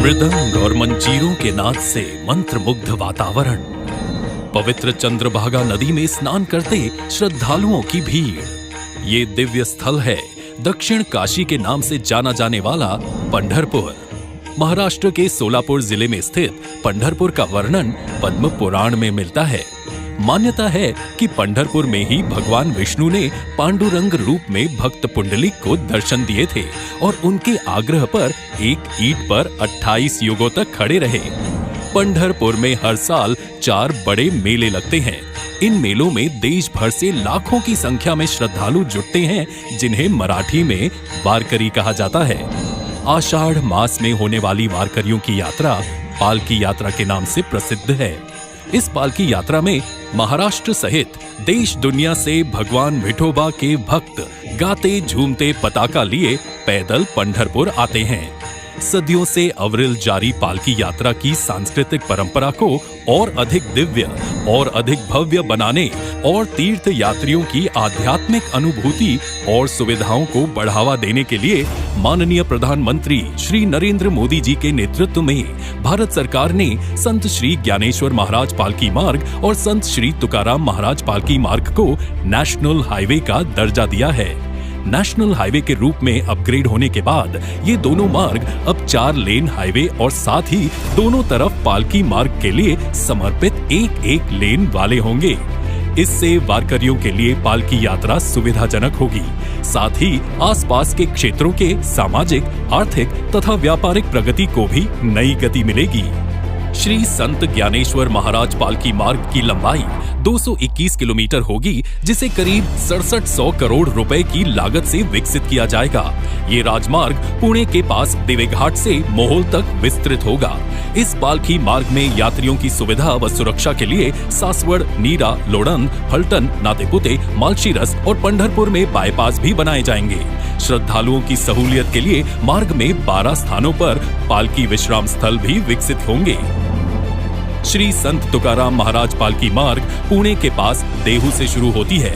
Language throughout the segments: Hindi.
मृदंग और मंजीरों के नाद से मंत्रमुग्ध वातावरण, पवित्र चंद्रभागा नदी में स्नान करते श्रद्धालुओं की भीड़। ये दिव्य स्थल है दक्षिण काशी के नाम से जाना जाने वाला पंढरपुर। महाराष्ट्र के सोलापुर जिले में स्थित पंढरपुर का वर्णन पद्म पुराण में मिलता है। मान्यता है कि पंढरपुर में ही भगवान विष्णु ने पांडुरंग रूप में भक्त पुंडलिक को दर्शन दिए थे और उनके आग्रह पर एक ईंट पर 28 युगों तक खड़े रहे। पंढरपुर में हर साल 4 बड़े मेले लगते हैं। इन मेलों में देश भर से लाखों की संख्या में श्रद्धालु जुटते हैं, जिन्हें मराठी में वारकरी कहा जाता है। आषाढ़ मास में होने वाली वारकरियों की यात्रा पालकी यात्रा के नाम से प्रसिद्ध है। इस पालकी यात्रा में महाराष्ट्र सहित देश दुनिया से भगवान विठोबा के भक्त गाते झूमते पताका लिए पैदल पंढरपुर आते हैं। सदियों से अविरल जारी पालकी यात्रा की सांस्कृतिक परंपरा को और अधिक दिव्य और अधिक भव्य बनाने और तीर्थ यात्रियों की आध्यात्मिक अनुभूति और सुविधाओं को बढ़ावा देने के लिए माननीय प्रधानमंत्री श्री नरेंद्र मोदी जी के नेतृत्व में भारत सरकार ने संत श्री ज्ञानेश्वर महाराज पालकी मार्ग और संत श्री तुकाराम महाराज पालकी मार्ग को नेशनल हाईवे का दर्जा दिया है। नेशनल हाईवे के रूप में अपग्रेड होने के बाद ये दोनों मार्ग अब 4 लेन हाईवे और साथ ही दोनों तरफ पालकी मार्ग के लिए समर्पित एक लेन वाले होंगे। इससे वारकरियों के लिए पालकी यात्रा सुविधाजनक होगी। साथ ही आसपास के क्षेत्रों के सामाजिक, आर्थिक तथा व्यापारिक प्रगति को भी नई गति मिलेगी। श्री संत ज्ञानेश्वर महाराज पालकी मार्ग की लंबाई 221 किलोमीटर होगी, जिसे करीब 6700 करोड़ रुपए की लागत से विकसित किया जाएगा। ये राजमार्ग पुणे के पास दिवेघाट से मोहोल तक विस्तृत होगा। इस पालकी मार्ग में यात्रियों की सुविधा व सुरक्षा के लिए सासवड़, नीरा, लोणंद, फलटन, नातेपुते, मालशीरस और पंढरपुर में बाईपास भी बनाए जाएंगे। श्रद्धालुओं की सहूलियत के लिए मार्ग में 12 स्थानों पर पालकी विश्राम स्थल भी विकसित होंगे। श्री संत तुकाराम महाराज पालकी मार्ग पुणे के पास देहू से शुरू होती है।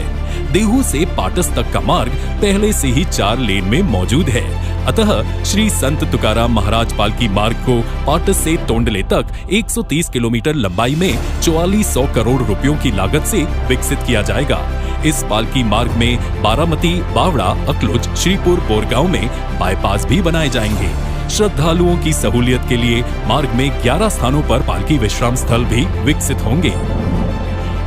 देहू से पाटस तक का मार्ग पहले से ही 4 लेन में मौजूद है। अतः श्री संत तुकाराम महाराज पालकी मार्ग को पाटस से तोंडले तक 130 किलोमीटर लंबाई में 4400 करोड़ रुपयों की लागत से विकसित किया जाएगा। इस पालकी मार्ग में बारामती, बावड़ा, अकलुज, श्रीपुर, बोरगांव में बाईपास भी बनाए जाएंगे। श्रद्धालुओं की सहूलियत के लिए मार्ग में 11 स्थानों पर पालकी विश्राम स्थल भी विकसित होंगे।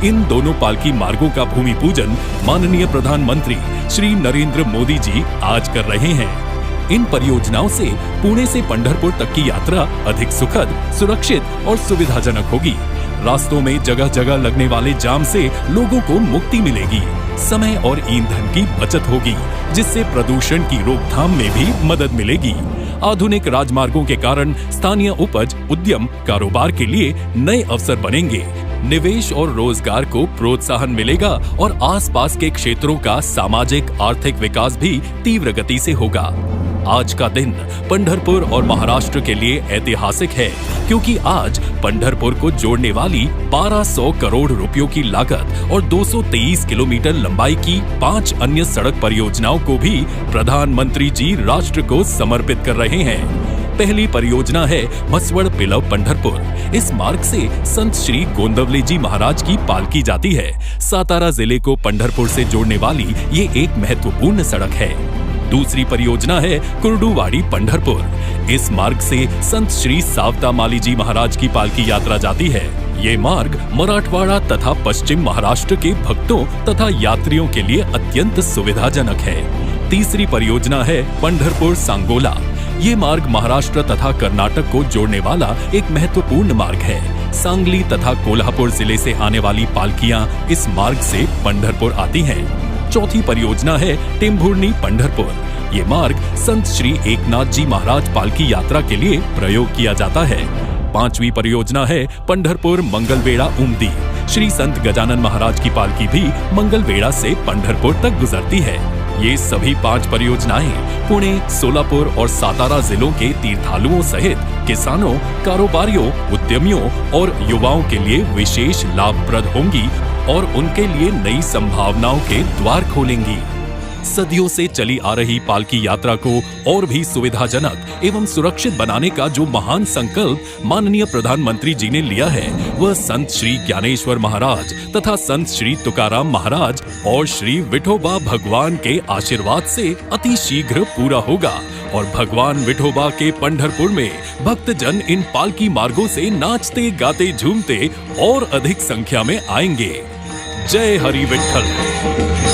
इन दोनों पालकी मार्गों का भूमि पूजन माननीय प्रधानमंत्री श्री नरेंद्र मोदी जी आज कर रहे हैं। इन परियोजनाओं से पुणे से पंढरपुर तक की यात्रा अधिक सुखद, सुरक्षित और सुविधाजनक होगी। रास्तों में जगह जगह लगने वाले जाम से लोगों को मुक्ति मिलेगी। समय और ईंधन की बचत होगी, जिससे प्रदूषण की रोकथाम में भी मदद मिलेगी। आधुनिक राजमार्गों के कारण स्थानीय उपज, उद्यम, कारोबार के लिए नए अवसर बनेंगे। निवेश और रोजगार को प्रोत्साहन मिलेगा और आसपास के क्षेत्रों का सामाजिक, आर्थिक विकास भी तीव्र गति से होगा। आज का दिन पंढरपुर और महाराष्ट्र के लिए ऐतिहासिक है, क्योंकि आज पंढरपुर को जोड़ने वाली 1200 करोड़ रुपयों की लागत और 223 किलोमीटर लंबाई की 5 अन्य सड़क परियोजनाओं को भी प्रधानमंत्री जी राष्ट्र को समर्पित कर रहे हैं। पहली परियोजना है मसवड़ पिलव पंढरपुर। इस मार्ग से संत श्री गोंदवले जी महाराज की पालकी जाती है। सातारा जिले को पंढरपुर से जोड़ने वाली ये एक महत्वपूर्ण सड़क है। दूसरी परियोजना है कुर्डुवाड़ी पंढरपुर। इस मार्ग से संत श्री सावता माली जी महाराज की पालकी यात्रा जाती है। ये मार्ग मराठवाड़ा तथा पश्चिम महाराष्ट्र के भक्तों तथा यात्रियों के लिए अत्यंत सुविधाजनक है। तीसरी परियोजना है पंढरपुर सांगोला। ये मार्ग महाराष्ट्र तथा कर्नाटक को जोड़ने वाला एक महत्वपूर्ण मार्ग है। सांगली तथा कोल्हापुर जिले से आने वाली पालकियां इस मार्ग से पंढरपुर आती हैं। चौथी परियोजना है टेम्भुर्णी पंढरपुर। ये मार्ग संत श्री एकनाथ जी महाराज पालकी यात्रा के लिए प्रयोग किया जाता है। पांचवी परियोजना है पंढरपुर मंगलवेढ़ा उमदी। श्री संत गजानन महाराज की पालकी भी मंगलवेढ़ा से पंढरपुर तक गुजरती है। ये सभी 5 परियोजनाएं पुणे, सोलापुर और सातारा जिलों के तीर्थालुओं सहित किसानों, कारोबारियों, उद्यमियों और युवाओं के लिए विशेष लाभप्रद होंगी और उनके लिए नई संभावनाओं के द्वार खोलेंगी। सदियों से चली आ रही पालकी यात्रा को और भी सुविधाजनक एवं सुरक्षित बनाने का जो महान संकल्प माननीय प्रधानमंत्री जी ने लिया है, वह संत श्री ज्ञानेश्वर महाराज तथा संत श्री तुकाराम महाराज और श्री विठोबा भगवान के आशीर्वाद से अति शीघ्र पूरा होगा और भगवान विठोबा के पंढरपुर में भक्तजन इन पालकी मार्गों से नाचते गाते झूमते और अधिक संख्या में आएंगे। जय हरि विठ्ठल।